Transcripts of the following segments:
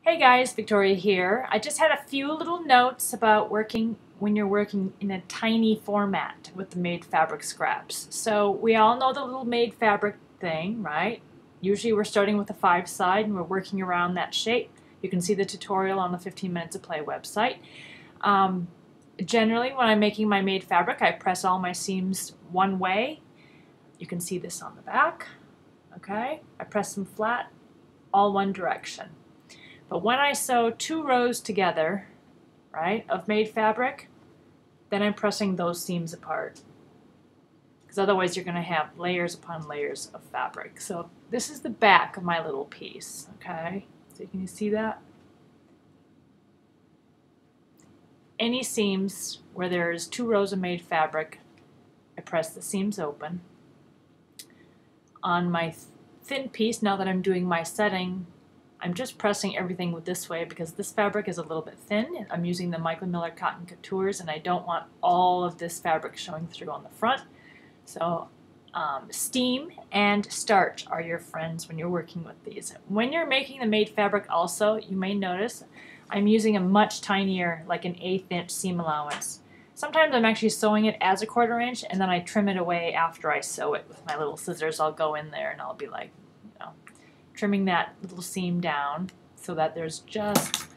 Hey guys, Victoria here. I just had a few little notes about working when you're working in a tiny format with the made fabric scraps. So we all know the little made fabric thing, right? Usually we're starting with a 5-side and we're working around that shape. You can see the tutorial on the 15 Minutes of Play website. Generally, when I'm making my made fabric, I press all my seams one way. You can see this on the back, okay? I press them flat, all one direction. But when I sew 2 rows together, right, of made fabric, then I'm pressing those seams apart. Because otherwise you're going to have layers upon layers of fabric. So this is the back of my little piece, okay? So can you see that? Any seams where there's 2 rows of made fabric, I press the seams open. On my thin piece, now that I'm doing my setting, I'm just pressing everything with this way because this fabric is a little bit thin. I'm using the Michael Miller Cotton Couture and I don't want all of this fabric showing through on the front. So steam and starch are your friends when you're working with these. When you're making the made fabric also, you may notice I'm using a much tinier, like an 1/8 inch seam allowance. Sometimes I'm actually sewing it as a 1/4 inch and then I trim it away after I sew it with my little scissors. I'll go in there and I'll be like, trimming that little seam down so that there's just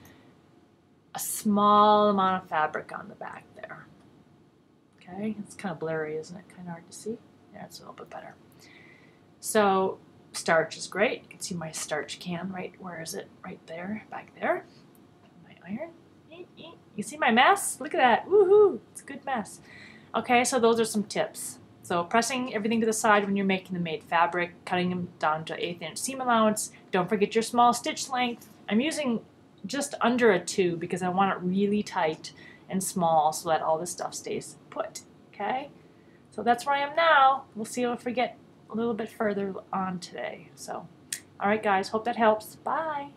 a small amount of fabric on the back there. Okay, it's kind of blurry, isn't it? Kind of hard to see. Yeah, it's a little bit better. So starch is great. You can see my starch can, right? Where is it? Right there, back there. My iron. You see my mess? Look at that. Woohoo! It's a good mess. Okay, so those are some tips. So pressing everything to the side when you're making the made fabric, cutting them down to 1/8 inch seam allowance. Don't forget your small stitch length. I'm using just under a 2 because I want it really tight and small so that all this stuff stays put, okay? So that's where I am now. We'll see if we get a little bit further on today. So, all right guys, hope that helps. Bye.